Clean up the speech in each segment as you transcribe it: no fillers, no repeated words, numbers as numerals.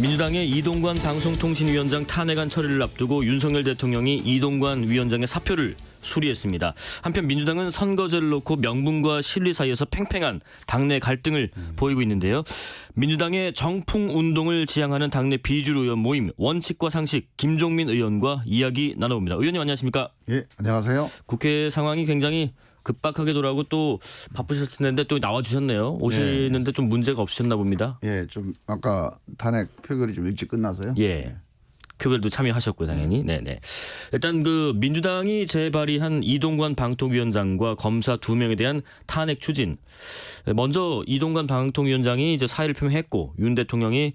민주당의 이동관 방송통신위원장 탄핵안 처리를 앞두고 윤석열 대통령이 이동관 위원장의 사표를 수리했습니다. 한편 민주당은 선거제를 놓고 명분과 실리 사이에서 팽팽한 당내 갈등을 보이고 있는데요. 민주당의 정풍운동을 지향하는 당내 비주류 의원 모임 원칙과 상식 김종민 의원과 이야기 나눠봅니다. 의원님 안녕하십니까? 예, 안녕하세요. 국회 상황이 굉장히 급박하게 돌아오고 또 바쁘셨을 텐데 또 나와주셨네요. 오시는데 좀 문제가 없으셨나 봅니다. 예, 좀 아까 탄핵 표결이 좀 일찍 끝나서요. 예. 표결도 참여하셨고요, 당연히. 네네. 일단 그 민주당이 재발의한 이동관 방통위원장과 검사 2명에 대한 탄핵 추진. 먼저 이동관 방통위원장이 이제 사의를 표명했고 윤 대통령이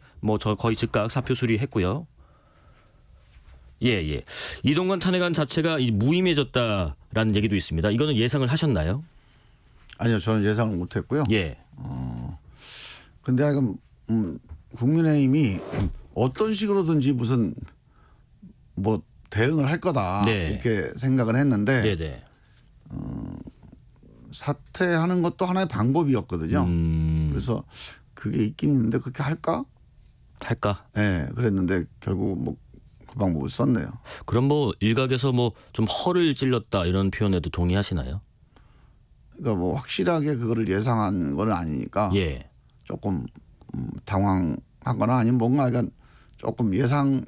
거의 즉각 사표 수리했고요. 예. 이동관 탄핵안 자체가 무의미해졌다라는 얘기도 있습니다. 이거는 예상을 하셨나요? 아니요, 저는 예상을 못했고요. 예. 근데 약간 국민의힘이 어떤 식으로든지 무슨 뭐 대응을 할 거다 네. 이렇게 생각을 했는데 네네. 사퇴하는 것도 하나의 방법이었거든요. 그래서 그게 있긴 있는데 그렇게 할까? 예, 그랬는데 결국 뭐 그 방법을 썼네요. 그럼 일각에서 좀 허를 찔렀다 이런 표현에도 동의하시나요? 그러니까 뭐 확실하게 그거를 예상한 건 아니니까 예. 조금 당황하거나 아니면 뭔가 약간 조금 예상하지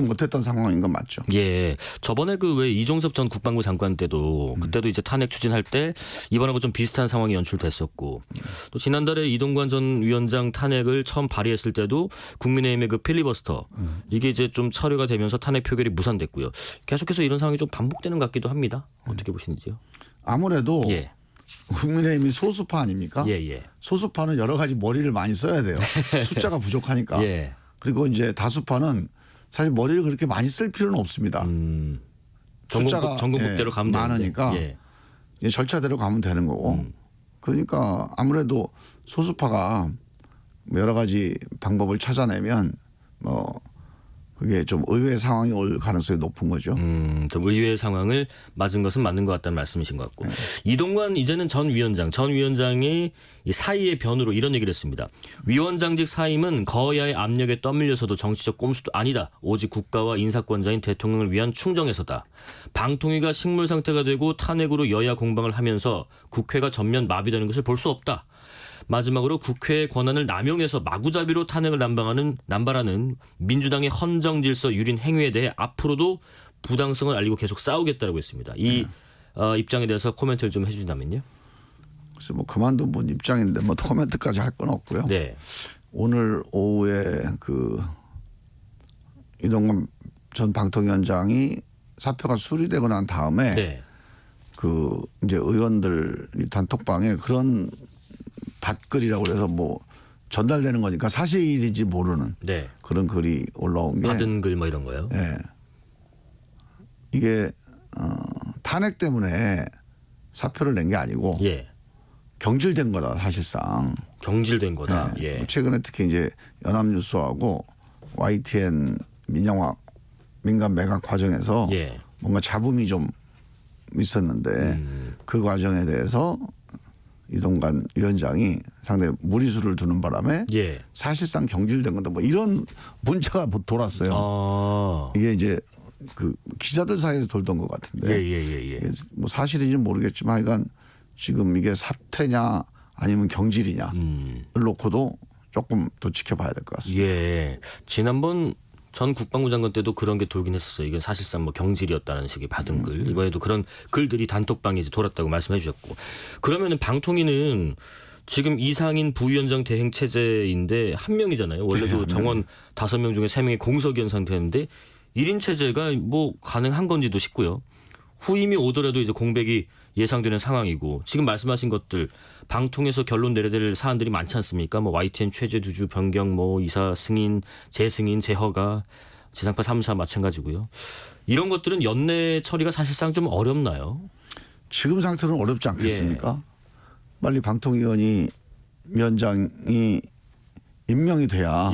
못했던 상황인 건 맞죠. 예. 저번에 왜 이종섭 전 국방부 장관 때도 그때도 이제 탄핵 추진할 때 이번하고 좀 비슷한 상황이 연출됐었고 또 지난달에 이동관 전 위원장 탄핵을 처음 발의했을 때도 국민의힘의 그 필리버스터 이게 이제 좀 처리가 되면서 탄핵 표결이 무산됐고요. 계속해서 이런 상황이 좀 반복되는 것 같기도 합니다. 어떻게 보시는지요? 아무래도 예. 국민의힘이 소수파 아닙니까? 예. 소수파는 여러 가지 머리를 많이 써야 돼요. 숫자가 부족하니까. 예. 그리고 이제 다수파는 사실 머리를 그렇게 많이 쓸 필요는 없습니다. 숫자가 전국대로 가면 많으니까 되는데. 이제 절차대로 가면 되는 거고. 그러니까 아무래도 소수파가 여러 가지 방법을 찾아내면 그게 좀 의외의 상황이 올 가능성이 높은 거죠. 좀 의외의 상황을 맞은 것은 맞는 것 같다는 말씀이신 것 같고. 이동관 이제는 전 위원장이 이 사의의 변으로 이런 얘기를 했습니다. 위원장직 사임은 거야의 압력에 떠밀려서도 정치적 꼼수도 아니다. 오직 국가와 인사권자인 대통령을 위한 충정에서다. 방통위가 식물 상태가 되고 탄핵으로 여야 공방을 하면서 국회가 전면 마비되는 것을 볼 수 없다. 마지막으로 국회의 권한을 남용해서 마구잡이로 탄핵을 남발하는 민주당의 헌정질서 유린 행위에 대해 앞으로도 부당성을 알리고 계속 싸우겠다고 했습니다. 이 입장에 대해서 코멘트를 좀 해주신다면요. 그래서 그만둔 분 입장인데 코멘트까지 할 건 없고요. 네. 오늘 오후에 이동관 전 방통위원장이 사표가 수리되고 난 다음에 네. 이제 의원들 단톡방에 그런 밭글이라고 그래서 전달되는 거니까 사실인지 모르는 네. 그런 글이 올라온 게 받은 글 이런 거요. 예. 이게 탄핵 때문에 사표를 낸 게 아니고 예. 경질된 거다 사실상. 경질된 거다. 예. 최근에 특히 이제 연합뉴스하고 YTN 민간 매각 과정에서 예. 뭔가 잡음이 좀 있었는데 그 과정에 대해서 이동관 위원장이 상당히 무리수를 두는 바람에 예. 사실상 경질된 건데 이런 문자가 돌았어요. 이게 이제 기자들 사이에서 돌던 것 같은데 예. 사실인지는 모르겠지만 하여간 지금 이게 사퇴냐 아니면 경질이냐를 놓고도 조금 더 지켜봐야 될 것 같습니다. 예. 지난번 전 국방부 장관 때도 그런 게 돌긴 했었어요. 이게 사실상 경질이었다는 식의 받은 글. 이번에도 그런 글들이 단톡방에 이제 돌았다고 말씀해 주셨고. 그러면은 방통위는 지금 이상인 부위원장 대행 체제인데 한 명이잖아요. 원래도 정원 5명 중에 3명이 공석위원 상태였는데 1인 체제가 가능한 건지도 싶고요. 후임이 오더라도 이제 공백이 예상되는 상황이고 지금 말씀하신 것들 방통에서 결론 내려야 될 사안들이 많지 않습니까? YTN 최재 두주 변경, 이사 승인, 재승인, 재허가, 지상파 3사 마찬가지고요. 이런 것들은 연내 처리가 사실상 좀 어렵나요? 지금 상태는 어렵지 않겠습니까? 빨리 방통위원장이 임명이 돼야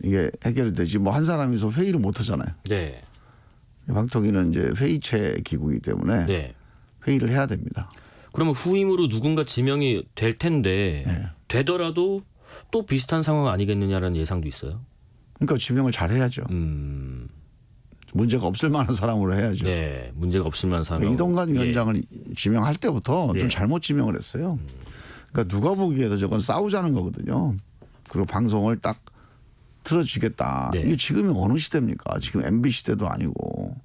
이게 해결이 되지. 한 사람이서 회의를 못 하잖아요. 네. 방통위는 이제 회의체 기구이기 때문에 네. 회의를 해야 됩니다. 그러면 후임으로 누군가 지명이 될 텐데 되더라도 또 비슷한 상황 아니겠느냐라는 예상도 있어요. 그러니까 지명을 잘 해야죠. 문제가 없을 만한 사람으로 해야죠. 네, 문제가 없을 만한 사람. 이동관 위원장을 지명할 때부터 좀 잘못 지명을 했어요. 그러니까 누가 보기에도 저건 싸우자는 거거든요. 그리고 방송을 딱 틀어주겠다. 네. 이게 지금이 어느 시대입니까? 지금 MB 시대도 아니고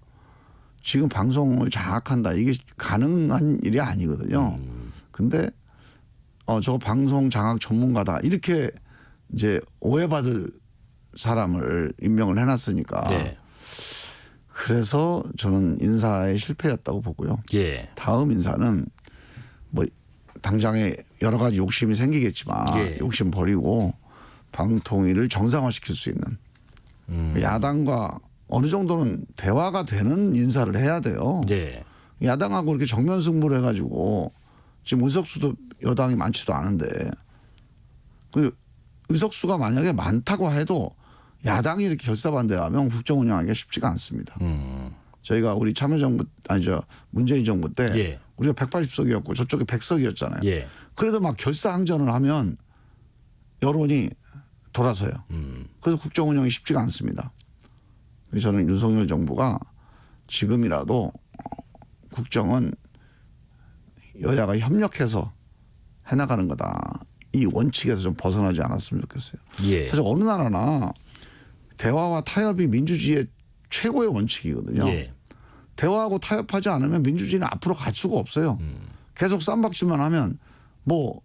지금 방송을 장악한다. 이게 가능한 일이 아니거든요. 근데 저거 방송 장악 전문가다. 이렇게 이제 오해받을 사람을 임명을 해놨으니까. 네. 그래서 저는 인사에 실패였다고 보고요. 예. 다음 인사는 뭐 당장에 여러 가지 욕심이 생기겠지만 예. 욕심 버리고 방통위를 정상화시킬 수 있는 야당과 어느 정도는 대화가 되는 인사를 해야 돼요. 네. 야당하고 이렇게 정면 승부를 해가지고 지금 의석수도 여당이 많지도 않은데 그 의석수가 만약에 많다고 해도 야당이 이렇게 결사반대하면 국정 운영하기가 쉽지가 않습니다. 저희가 우리 참여정부 아니죠 문재인 정부 때 예. 우리가 180석이었고 저쪽에 100석이었잖아요. 예. 그래도 막 결사항전을 하면 여론이 돌아서요. 그래서 국정 운영이 쉽지가 않습니다. 그래서 저는 윤석열 정부가 지금이라도 국정은 여야가 협력해서 해나가는 거다. 이 원칙에서 좀 벗어나지 않았으면 좋겠어요. 예. 사실 어느 나라나 대화와 타협이 민주주의의 최고의 원칙이거든요. 예. 대화하고 타협하지 않으면 민주주의는 앞으로 갈 수가 없어요. 계속 쌈박질만 하면 뭐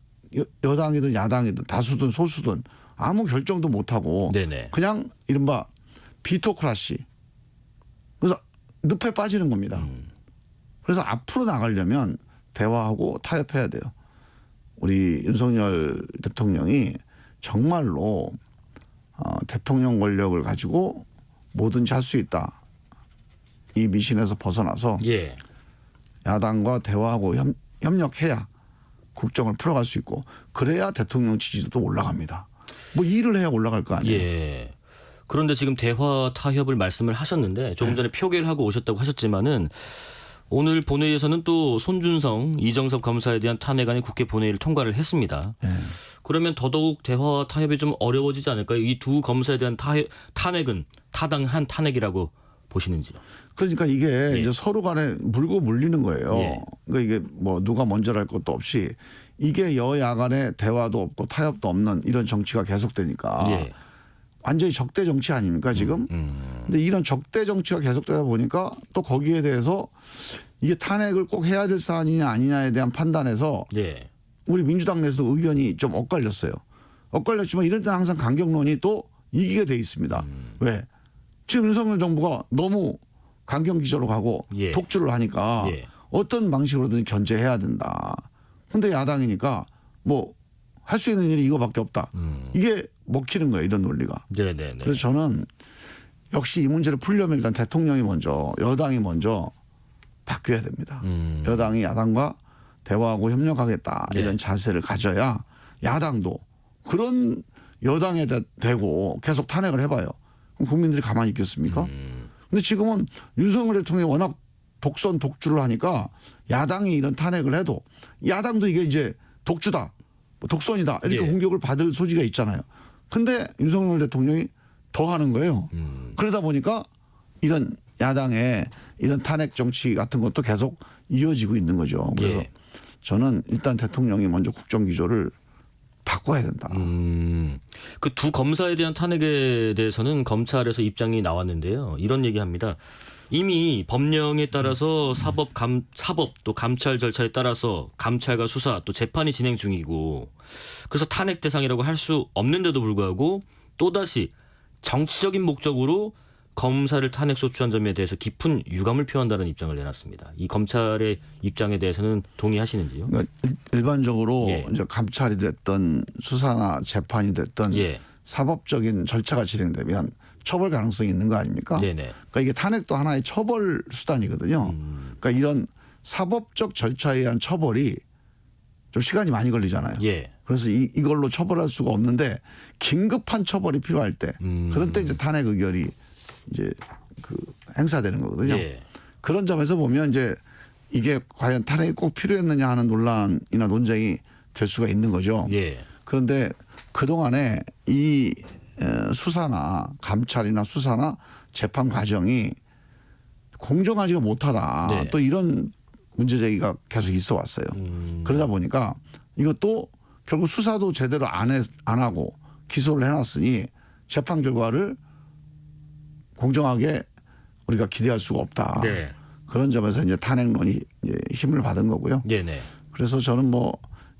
여당이든 야당이든 다수든 소수든 아무 결정도 못하고 네네. 그냥 이른바 비토크라시. 그래서 늪에 빠지는 겁니다. 그래서 앞으로 나가려면 대화하고 타협해야 돼요. 우리 윤석열 대통령이 정말로 대통령 권력을 가지고 뭐든지 할 수 있다. 이 미신에서 벗어나서 예. 야당과 대화하고 협력해야 국정을 풀어갈 수 있고 그래야 대통령 지지도도 올라갑니다. 뭐 일을 해야 올라갈 거 아니에요. 예. 그런데 지금 대화 타협을 말씀을 하셨는데 조금 전에 표결을 하고 오셨다고 하셨지만은 오늘 본회의에서는 또 손준성, 이정섭 검사에 대한 탄핵안이 국회 본회의를 통과를 했습니다. 그러면 더더욱 대화와 타협이 좀 어려워지지 않을까요? 이 두 검사에 대한 탄핵은 타당한 탄핵이라고 보시는지요? 그러니까 이게 이제 서로 간에 물고 물리는 거예요. 예. 그러니까 이게 뭐 누가 먼저랄 것도 없이 이게 여야 간에 대화도 없고 타협도 없는 이런 정치가 계속되니까 예. 완전히 적대 정치 아닙니까 지금? 근데 이런 적대 정치가 계속되다 보니까 또 거기에 대해서 이게 탄핵을 꼭 해야 될 사안이냐 아니냐에 대한 판단에서 예. 우리 민주당 내에서도 의견이 좀 엇갈렸어요. 엇갈렸지만 이런 때는 항상 강경론이 또 이기게 돼 있습니다. 왜? 지금 윤석열 정부가 너무 강경기조로 가고 예. 독주를 하니까 예. 어떤 방식으로든 견제해야 된다. 근데 야당이니까 뭐 할 수 있는 일이 이거밖에 없다. 이게 먹히는 거예요. 이런 논리가. 네네네. 그래서 저는 역시 이 문제를 풀려면 일단 대통령이 먼저 여당이 먼저 바뀌어야 됩니다. 여당이 야당과 대화하고 협력하겠다 네. 이런 자세를 가져야 야당도 그런 여당에 대고 계속 탄핵을 해봐요. 그럼 국민들이 가만히 있겠습니까? 근데 지금은 윤석열 대통령이 워낙 독선 독주를 하니까 야당이 이런 탄핵을 해도 야당도 이게 이제 독주다. 뭐 독선이다. 이렇게 예. 공격을 받을 소지가 있잖아요. 근데 윤석열 대통령이 더 하는 거예요. 그러다 보니까 이런 야당의 이런 탄핵 정치 같은 것도 계속 이어지고 있는 거죠. 그래서 예. 저는 일단 대통령이 먼저 국정기조를 바꿔야 된다. 그 두 검사에 대한 탄핵에 대해서는 검찰에서 입장이 나왔는데요. 이런 얘기합니다. 이미 법령에 따라서 사법 또 감찰 절차에 따라서 감찰과 수사 또 재판이 진행 중이고 그래서 탄핵 대상이라고 할 수 없는데도 불구하고 또다시 정치적인 목적으로 검사를 탄핵 소추한 점에 대해서 깊은 유감을 표한다는 입장을 내놨습니다. 이 검찰의 입장에 대해서는 동의하시는지요? 그러니까 일반적으로 예. 이제 감찰이 됐던 수사나 재판이 됐던 예. 사법적인 절차가 진행되면 처벌 가능성이 있는 거 아닙니까? 네네. 그러니까 이게 탄핵도 하나의 처벌 수단이거든요. 그러니까 이런 사법적 절차에 의한 처벌이 좀 시간이 많이 걸리잖아요. 예. 그래서 이걸로 처벌할 수가 없는데 긴급한 처벌이 필요할 때 그런 때 이제 탄핵 의결이 이제 그 행사되는 거거든요. 예. 그런 점에서 보면 이제 이게 과연 탄핵이 꼭 필요했느냐 하는 논란이나 논쟁이 될 수가 있는 거죠. 예. 그런데 그동안에 이 수사나 감찰이나 수사나 재판 과정이 공정하지가 못하다. 네. 또 이런 문제 제기가 계속 있어 왔어요. 그러다 보니까 이것도 결국 수사도 제대로 안 하고 기소를 해놨으니 재판 결과를 공정하게 우리가 기대할 수가 없다. 네. 그런 점에서 이제 탄핵론이 이제 힘을 받은 거고요. 네네. 그래서 저는 뭐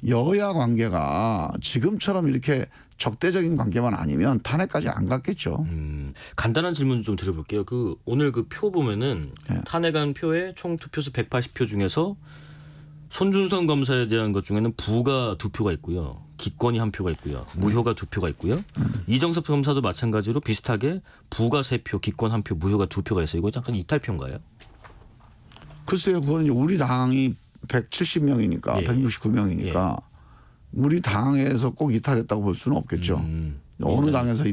여야 관계가 지금처럼 이렇게 적대적인 관계만 아니면 탄핵까지 안 갔겠죠. 간단한 질문 좀 드려볼게요. 그 오늘 그 표 보면은 네. 탄핵안 표에 총 투표수 180표 중에서 손준성 검사에 대한 것 중에는 부가 2표가 있고요. 기권이 1표가 있고요. 무효가 2표가 있고요. 이정섭 검사도 마찬가지로 비슷하게 부가 3표, 기권 1표, 무효가 2표가 있어요. 이거 잠깐 이탈표인가요? 글쎄요, 그건 이제 우리 당이 170명이니까 예. 169명이니까 우리 당에서 꼭 이탈했다고 볼 수는 없겠죠. 어느 당에서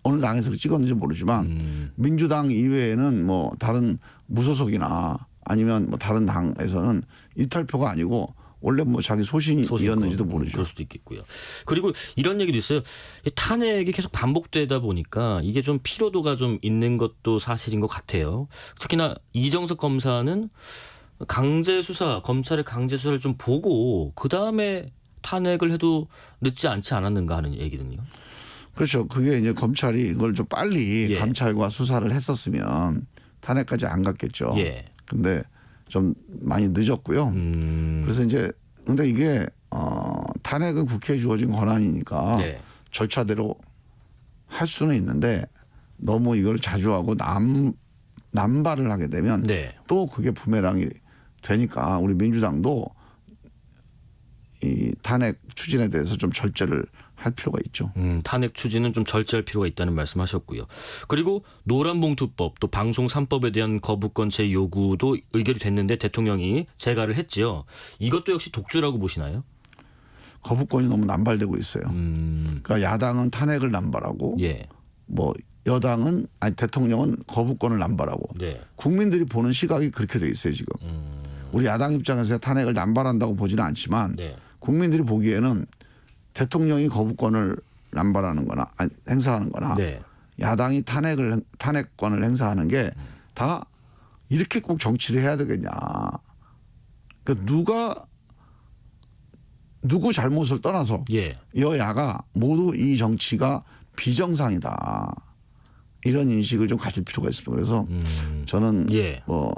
어느 당에서 찍었는지 모르지만 민주당 이외에는 뭐 다른 무소속이나 아니면 뭐 다른 당에서는 이탈표가 아니고 원래 뭐 자기 소신이었는지도 모르죠. 그럴 수도 있겠고요. 그리고 이런 얘기도 있어요. 이 탄핵이 계속 반복되다 보니까 이게 좀 피로도가 좀 있는 것도 사실인 것 같아요. 특히나 이정석 검사는 강제 수사, 검찰의 강제 수사를 좀 보고 그 다음에 탄핵을 해도 늦지 않지 않았는가 하는 얘기거든요. 그렇죠. 그게 이제 검찰이 이걸 좀 빨리 예. 감찰과 수사를 했었으면 탄핵까지 안 갔겠죠. 예. 근데 좀 많이 늦었고요. 그래서 이제 근데 이게 탄핵은 국회에 주어진 권한이니까 네. 절차대로 할 수는 있는데 너무 이걸 자주 하고 남발을 하게 되면 네. 또 그게 부메랑이 되니까 우리 민주당도 이 탄핵 추진에 대해서 좀 절제를 할 필요가 있죠. 탄핵 추진은 좀 절제할 필요가 있다는 말씀하셨고요. 그리고 노란봉투법 또 방송 3법에 대한 거부권제 요구도 의결이 됐는데 대통령이 재가를 했지요. 이것도 역시 독주라고 보시나요? 거부권이 너무 남발되고 있어요. 그러니까 야당은 탄핵을 남발하고 예. 뭐 여당은 아니 대통령은 거부권을 남발하고 네. 국민들이 보는 시각이 그렇게 돼 있어요 지금. 우리 야당 입장에서 탄핵을 남발한다고 보지는 않지만 네. 국민들이 보기에는 대통령이 거부권을 남발하는 거나 아니, 행사하는 거나 네. 야당이 탄핵권을 행사하는 게 다 이렇게 꼭 정치를 해야 되겠냐. 그러니까 누구 잘못을 떠나서 예. 여야가 모두 이 정치가 비정상이다. 이런 인식을 좀 가질 필요가 있습니다. 그래서 저는 예. 뭐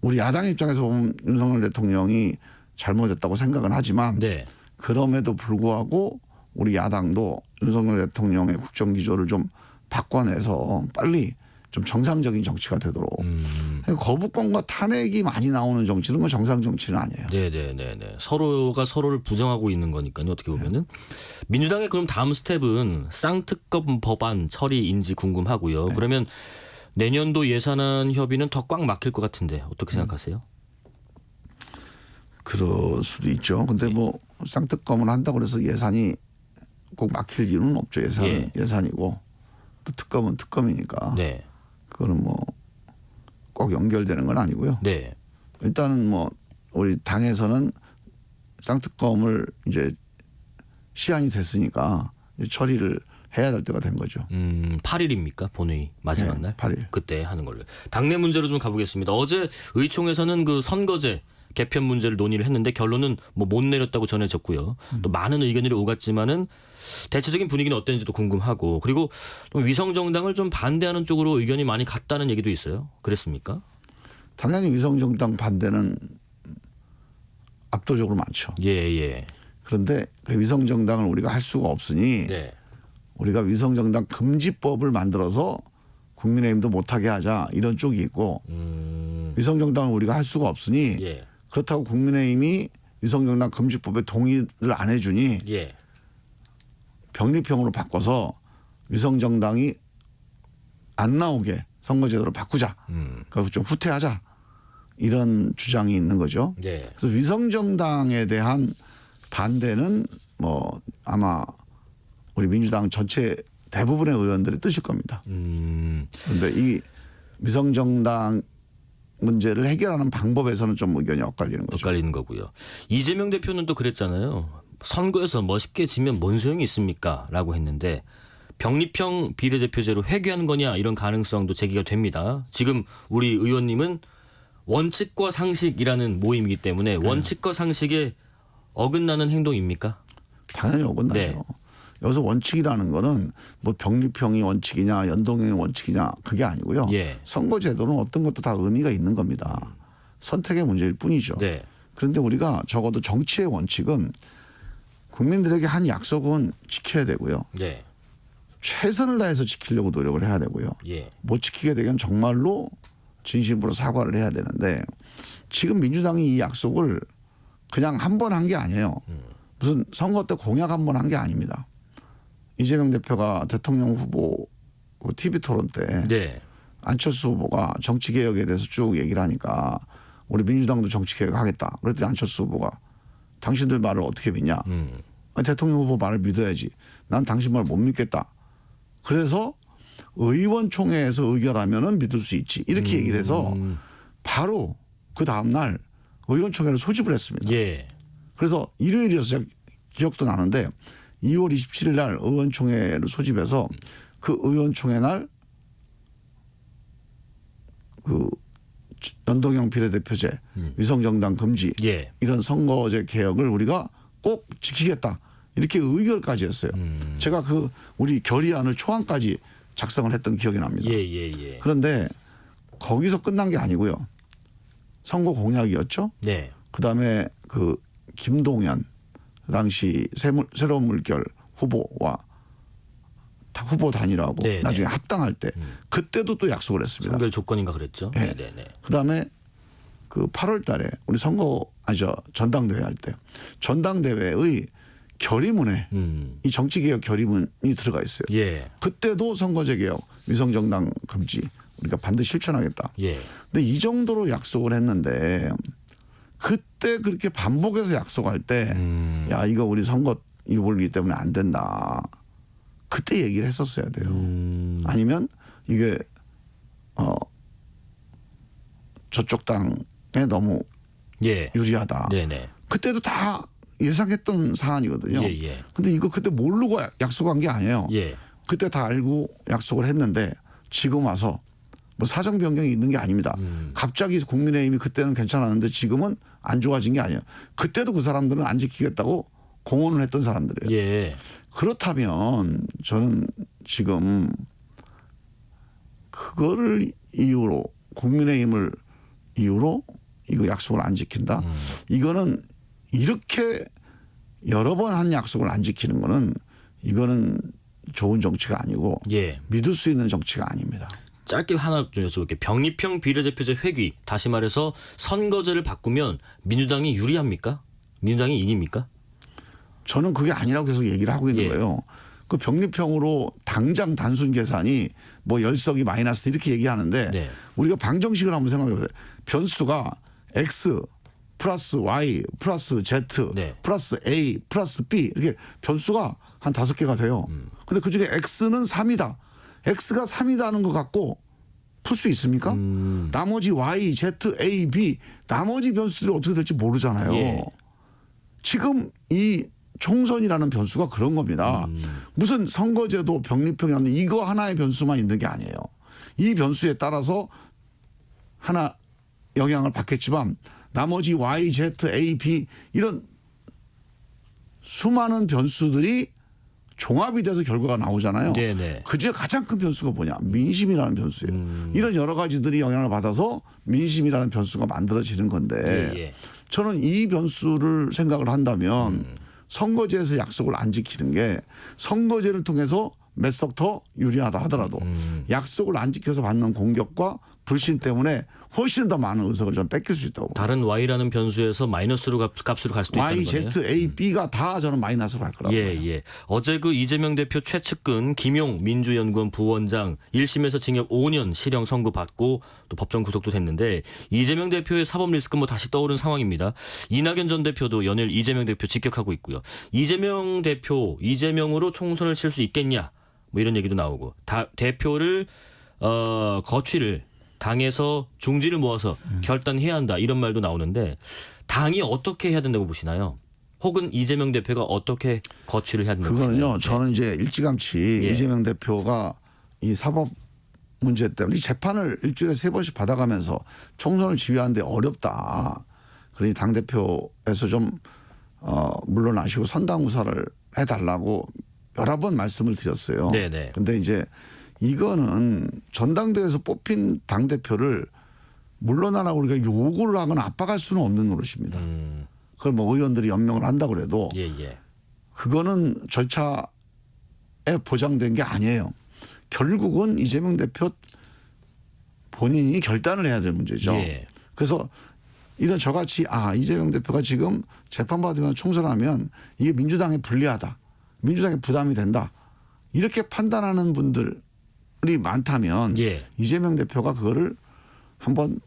우리 야당 입장에서 보면 윤석열 대통령이 잘못했다고 생각은 하지만 네. 그럼에도 불구하고 우리 야당도 윤석열 대통령의 국정기조를 좀 바꿔내서 빨리 좀 정상적인 정치가 되도록 거부권과 탄핵이 많이 나오는 정치는 건 정상 정치는 아니에요. 네네네네. 서로가 서로를 부정하고 있는 거니까요. 어떻게 보면은 민주당의 그럼 다음 스텝은 쌍특검 법안 처리인지 궁금하고요. 그러면 내년도 예산안 협의는 더 꽉 막힐 것 같은데 어떻게 생각하세요? 그럴 수도 있죠. 근데 뭐 쌍특검을 한다고 해서 예산이 꼭 막힐 이유는 없죠. 예산은 예산이고 또 특검은 특검이니까 네. 그거는 뭐 꼭 연결되는 건 아니고요. 네. 일단은 뭐 우리 당에서는 쌍특검을 이제 시한이 됐으니까 이제 처리를 해야 될 때가 된 거죠. 8일입니까? 본회의 마지막 네, 날? 8일. 그때 하는 걸로. 당내 문제로 좀 가보겠습니다. 어제 의총에서는 그 선거제 개편 문제를 논의를 했는데 결론은 뭐 못 내렸다고 전해졌고요. 또 많은 의견들이 오갔지만은 대체적인 분위기는 어땠는지도 궁금하고 그리고 좀 위성정당을 좀 반대하는 쪽으로 의견이 많이 갔다는 얘기도 있어요. 그랬습니까? 당연히 위성정당 반대는 압도적으로 많죠. 예. 그런데 그 위성정당을 우리가 할 수가 없으니 네. 우리가 위성정당 금지법을 만들어서 국민의힘도 못하게 하자 이런 쪽이 있고 위성정당을 우리가 할 수가 없으니 예. 그렇다고 국민의힘이 위성정당 금지법에 동의를 안 해주니 예. 병립형으로 바꿔서 위성정당이 안 나오게 선거제도를 바꾸자. 그래서 좀 후퇴하자. 이런 주장이 있는 거죠. 네. 그래서 위성정당에 대한 반대는 뭐 아마 우리 민주당 전체 대부분의 의원들이 뜻일 겁니다. 그런데 이 위성정당 문제를 해결하는 방법에서는 좀 의견이 엇갈리는 거죠. 엇갈리는 거고요. 이재명 대표는 또 그랬잖아요. 선거에서 멋있게 지면 뭔 소용이 있습니까? 라고 했는데 병립형 비례대표제로 회귀하는 거냐 이런 가능성도 제기가 됩니다. 지금 우리 의원님은 원칙과 상식이라는 모임이기 때문에 원칙과 상식에 어긋나는 행동입니까? 당연히 어긋나죠. 네. 여기서 원칙이라는 거는 뭐 병립형이 원칙이냐 연동형이 원칙이냐 그게 아니고요. 예. 선거제도는 어떤 것도 다 의미가 있는 겁니다. 선택의 문제일 뿐이죠. 네. 그런데 우리가 적어도 정치의 원칙은 국민들에게 한 약속은 지켜야 되고요. 네. 최선을 다해서 지키려고 노력을 해야 되고요. 예. 못 지키게 되면 정말로 진심으로 사과를 해야 되는데 지금 민주당이 이 약속을 그냥 한 번 한 게 아니에요. 무슨 선거 때 공약 한 번 한 게 아닙니다. 이재명 대표가 대통령 후보 TV 토론 때 네. 안철수 후보가 정치개혁에 대해서 쭉 얘기를 하니까 우리 민주당도 정치개혁 하겠다. 그랬더니 안철수 후보가 당신들 말을 어떻게 믿냐. 아니, 대통령 후보 말을 믿어야지. 난 당신 말 못 믿겠다. 그래서 의원총회에서 의결하면은 믿을 수 있지. 이렇게 얘기를 해서 바로 그 다음날 의원총회를 소집을 했습니다. 예. 그래서 일요일이어서 제가 기억도 나는데 2월 27일 날 의원총회를 소집해서 그 의원총회 날 그 연동형 비례대표제, 위성정당 금지 예. 이런 선거제 개혁을 우리가 꼭 지키겠다. 이렇게 의결까지 했어요. 제가 그 우리 결의안을 초안까지 작성을 했던 기억이 납니다. 예. 그런데 거기서 끝난 게 아니고요. 선거 공약이었죠. 네. 그다음에 그 김동연 당시 새로운 물결 후보와 후보 단일화하고 네, 나중에 네. 합당할 때 그때도 또 약속을 했습니다. 선결 조건인가 그랬죠. 네. 네. 그다음에 그 8월 달에 우리 선거 전당대회 할 때 전당대회의 결의문에 이 정치개혁 결의문이 들어가 있어요. 예. 그때도 선거제 개혁, 위성정당 금지 우리가 반드시 실천하겠다. 예. 근데 이 정도로 약속을 했는데 그때 그렇게 반복해서 약속할 때 야 이거 우리 선거 유불기 때문에 안 된다. 그때 얘기를 했었어야 돼요. 아니면 이게 저쪽 당에 너무 예. 유리하다. 네네. 그때도 다 예상했던 사안이거든요. 예. 근데 이거 그때 모르고 약속한 게 아니에요. 예. 그때 다 알고 약속을 했는데 지금 와서 뭐 사정 변경이 있는 게 아닙니다. 갑자기 국민의힘이 그때는 괜찮았는데 지금은 안 좋아진 게 아니에요. 그때도 그 사람들은 안 지키겠다고 공언을 했던 사람들이에요. 예. 그렇다면 저는 지금 그거를 이유로 국민의힘을 이유로 이거 약속을 안 지킨다. 이거는 이렇게 여러 번 한 약속을 안 지키는 거는 이거는 좋은 정치가 아니고 예. 믿을 수 있는 정치가 아닙니다. 짧게 하나 좀 여쭤볼게요. 병립형 비례대표제 회귀. 다시 말해서 선거제를 바꾸면 민주당이 유리합니까? 민주당이 이깁니까? 저는 그게 아니라고 계속 얘기를 하고 있는 예. 거예요. 그 병립형으로 당장 단순 계산이 뭐 10석이 마이너스 이렇게 얘기하는데 네. 우리가 방정식을 한번 생각해 보세요. 변수가 X 플러스 Y 플러스 Z 네. 플러스 A 플러스 B 이렇게 변수가 한 5개가 돼요. 근데 그중에 X는 3이다. X가 3이다는 것 갖고 풀 수 있습니까? 나머지 Y, Z, A, B 나머지 변수들이 어떻게 될지 모르잖아요. 예. 지금 이 총선이라는 변수가 그런 겁니다. 무슨 선거제도 병립형이라는 이거 하나의 변수만 있는 게 아니에요. 이 변수에 따라서 하나 영향을 받겠지만 나머지 Y, Z, A, B 이런 수많은 변수들이 종합이 돼서 결과가 나오잖아요. 네네. 그중에 가장 큰 변수가 뭐냐? 민심이라는 변수예요. 이런 여러 가지들이 영향을 받아서 민심이라는 변수가 만들어지는 건데 예. 저는 이 변수를 생각을 한다면 선거제에서 약속을 안 지키는 게 선거제를 통해서 몇 석 더 유리하다 하더라도 약속을 안 지켜서 받는 공격과 불신 때문에 훨씬 더 많은 의석을 좀 뺏길 수 있다고 봅니다. 다른 Y라는 변수에서 마이너스로 값으로 갈 수도 있다는 Y, 거네요. Z, A, B가 다 저는 마이너스로 갈 거라고 봐요. 예. 어제 그 이재명 대표 최측근 김용 민주연구원 부원장 1심에서 징역 5년 실형 선고받고 또 법정 구속도 됐는데 이재명 대표의 사법 리스크 뭐 다시 떠오른 상황입니다. 이낙연 전 대표도 연일 이재명 대표 직격하고 있고요. 이재명 대표 이재명으로 총선을 칠 수 있겠냐 뭐 이런 얘기도 나오고 대표를 거취를 당에서 중지를 모아서 결단해야 한다 이런 말도 나오는데 당이 어떻게 해야 된다고 보시나요? 혹은 이재명 대표가 어떻게 거취를 해야 되는지. 그거는요. 저는 이제 일찌감치 예. 이재명 대표가 이 사법 문제 때문에 이 재판을 일주일에 3번씩 받아가면서 총선을 지휘하는데 어렵다. 그러니 당 대표에서 좀 물러나시고 선당우사를 해달라고 여러 번 말씀을 드렸어요. 네네. 근데 이제 이거는 전당대회에서 뽑힌 당 대표를 물러나라고 우리가 요구를 하거나 압박할 수는 없는 노릇입니다. 그걸 뭐 의원들이 연명을 한다고 그래도 예. 그거는 절차에 보장된 게 아니에요. 결국은 이재명 대표 본인이 결단을 해야 될 문제죠. 예. 그래서 이런 저같이 이재명 대표가 지금 재판받으면 총선하면 이게 민주당에 불리하다. 민주당에 부담이 된다. 이렇게 판단하는 분들이 많다면 예. 이재명 대표가 그거를 한번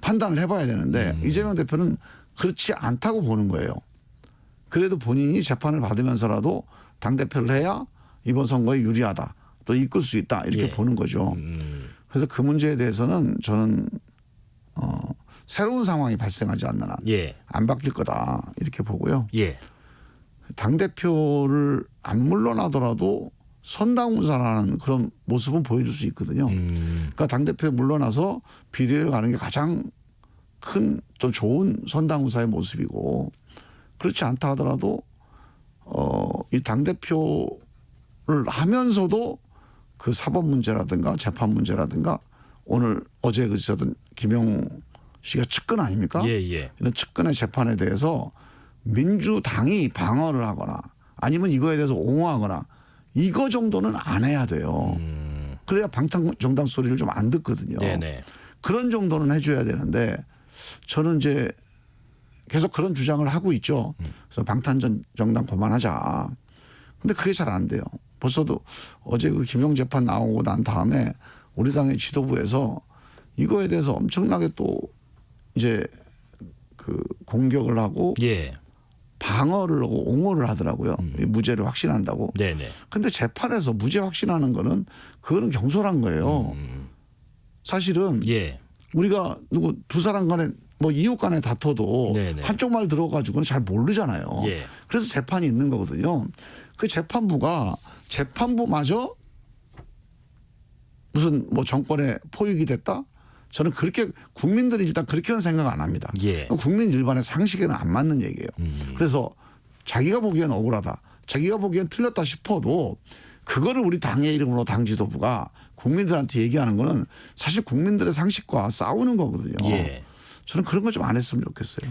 판단을 해봐야 되는데 이재명 대표는 그렇지 않다고 보는 거예요. 그래도 본인이 재판을 받으면서라도 당대표를 해야 이번 선거에 유리하다. 또 이끌 수 있다. 이렇게 예. 보는 거죠. 그래서 그 문제에 대해서는 저는 새로운 상황이 발생하지 않는 한 예. 안 바뀔 거다. 이렇게 보고요. 예. 당대표를 안 물러나더라도 선당우사라는 그런 모습은 보여줄 수 있거든요. 그러니까 당대표에 물러나서 비대위를 가는 게 가장 큰 좀 좋은 선당우사의 모습이고 그렇지 않다 하더라도 이 당대표를 하면서도 그 사법 문제라든가 재판 문제라든가 오늘 어제 그저든 김용 씨가 측근 아닙니까? 예. 이런 측근의 재판에 대해서 민주당이 방어를 하거나 아니면 이거에 대해서 옹호하거나 이거 정도는 안 해야 돼요. 그래야 방탄정당 소리를 좀 안 듣거든요. 네네. 그런 정도는 해줘야 되는데 저는 이제 계속 그런 주장을 하고 있죠. 그래서 방탄정당 그만하자. 근데 그게 잘 안 돼요. 벌써도 어제 그 김용 재판 나오고 난 다음에 우리 당의 지도부에서 이거에 대해서 엄청나게 또 이제 그 공격을 하고 예. 방어를 하고 옹호를 하더라고요. 이 무죄를 확신한다고. 네네. 근데 재판에서 무죄 확신하는 거는 그거는 경솔한 거예요. 사실은 예. 우리가 누구 두 사람 간에 뭐 이웃 간에 다퉈도 네네. 한쪽 말 들어가지고는 잘 모르잖아요. 예. 그래서 재판이 있는 거거든요. 그 재판부마저 무슨 뭐 정권의 포획이 됐다? 저는 그렇게 국민들이 일단 그렇게는 생각 안 합니다. 예. 국민 일반의 상식에는 안 맞는 얘기예요. 그래서 자기가 보기엔 억울하다. 자기가 보기엔 틀렸다 싶어도 그거를 우리 당의 이름으로 당 지도부가 국민들한테 얘기하는 거는 사실 국민들의 상식과 싸우는 거거든요. 예. 저는 그런 거 좀 안 했으면 좋겠어요.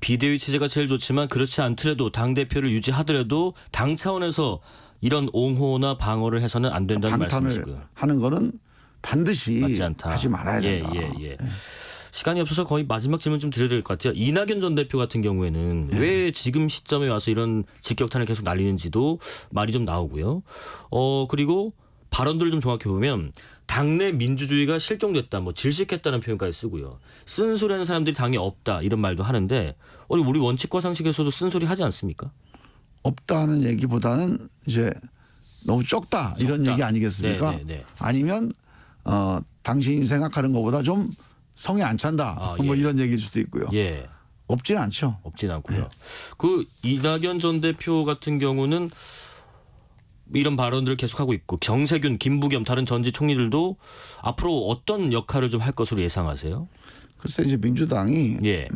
비대위 체제가 제일 좋지만 그렇지 않더라도 당 대표를 유지하더라도 당 차원에서 이런 옹호나 방어를 해서는 안 된다는 방탄을 말씀이시고요. 하는 거는 반드시 맞지 않다. 하지 말아야 된다. 예. 시간이 없어서 거의 마지막 질문 좀 드려야 될 것 같아요. 이낙연 전 대표 같은 경우에는 왜 지금 시점에 와서 이런 직격탄을 계속 날리는지도 말이 좀 나오고요. 그리고 발언들을 좀 종합해 보면 당내 민주주의가 실종됐다, 뭐 질식했다는 표현까지 쓰고요. 쓴소리하는 사람들이 당에 없다 이런 말도 하는데 우리 원칙과 상식에서도 쓴소리 하지 않습니까? 없다는 얘기보다는 이제 너무 적다 이런 얘기 아니겠습니까? 네. 아니면 당신이 생각하는 것보다 좀 성에 안 찬다. 뭐 이런 얘기일 수도 있고요. 예. 없진 않죠. 없진 않고요. 그 이낙연 전 대표 같은 경우는 이런 발언들을 계속하고 있고 정세균, 김부겸 다른 전직 총리들도 앞으로 어떤 역할을 좀 할 것으로 예상하세요? 글쎄 이제 민주당이 예.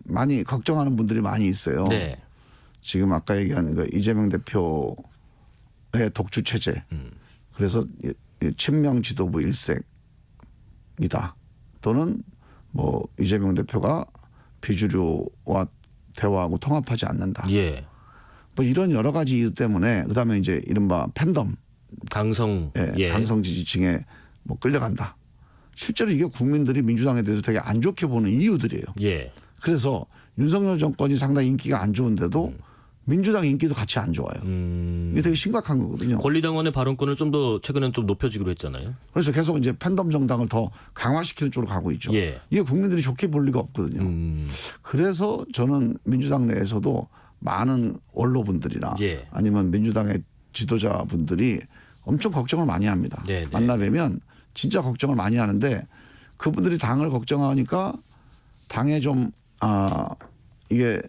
많이 걱정하는 분들이 많이 있어요. 네. 지금 아까 얘기한 그 이재명 대표의 독주 체제. 그래서 친명 지도부 일색이다. 또는 뭐 이재명 대표가 비주류와 대화하고 통합하지 않는다. 예. 뭐 이런 여러 가지 이유 때문에 그다음에 이제 이른바 팬덤, 강성. 예. 강성 지지층에 뭐 끌려간다. 실제로 이게 국민들이 민주당에 대해서 되게 안 좋게 보는 이유들이에요. 예. 그래서 윤석열 정권이 상당히 인기가 안 좋은데도 민주당 인기도 같이 안 좋아요. 이게 되게 심각한 거거든요. 권리당원의 발언권을 좀 더 최근에는 좀 높여주기로 했잖아요. 그래서 계속 이제 팬덤 정당을 더 강화시키는 쪽으로 가고 있죠. 예. 이게 국민들이 좋게 볼 리가 없거든요. 그래서 저는 민주당 내에서도 많은 원로분들이나 예. 아니면 민주당의 지도자분들이 엄청 걱정을 많이 합니다. 네. 만나 뵈면 진짜 걱정을 많이 하는데 그분들이 당을 걱정하니까 당에 좀 이게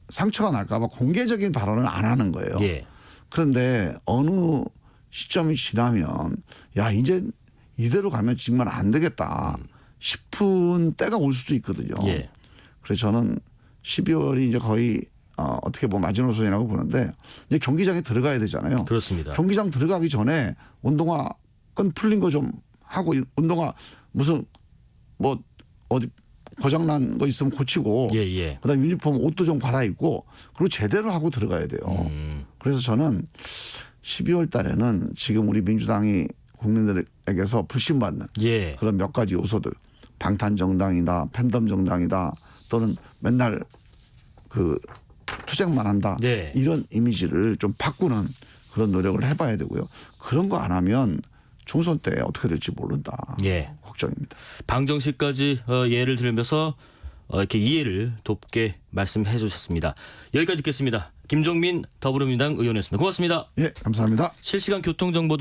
상처가 날까봐 공개적인 발언을 안 하는 거예요. 예. 그런데 어느 시점이 지나면 야 이제 이대로 가면 정말 안 되겠다 싶은 때가 올 수도 있거든요. 예. 그래서 저는 12월이 이제 거의 어떻게 보면 마지노선이라고 보는데 이제 경기장에 들어가야 되잖아요. 그렇습니다. 경기장 들어가기 전에 운동화 끈 풀린 거 좀 하고 운동화 무슨 뭐 어디 고장난 거 있으면 고치고 예, 예. 그다음 유니폼 옷도 좀 갈아입고 그리고 제대로 하고 들어가야 돼요. 그래서 저는 12월 달에는 지금 우리 민주당이 국민들에게서 불신받는 예. 그런 몇 가지 요소들 방탄 정당이다, 팬덤 정당이다 또는 맨날 그 투쟁만 한다 네. 이런 이미지를 좀 바꾸는 그런 노력을 해봐야 되고요. 그런 거 안 하면 총선 때 어떻게 될지 모른다. 예. 걱정입니다. 방정식까지 예를 들면서 이렇게 이해를 돕게 말씀해 주셨습니다. 여기까지 듣겠습니다. 김종민 더불어민주당 의원이었습니다. 고맙습니다. 예, 감사합니다. 실시간 교통정보도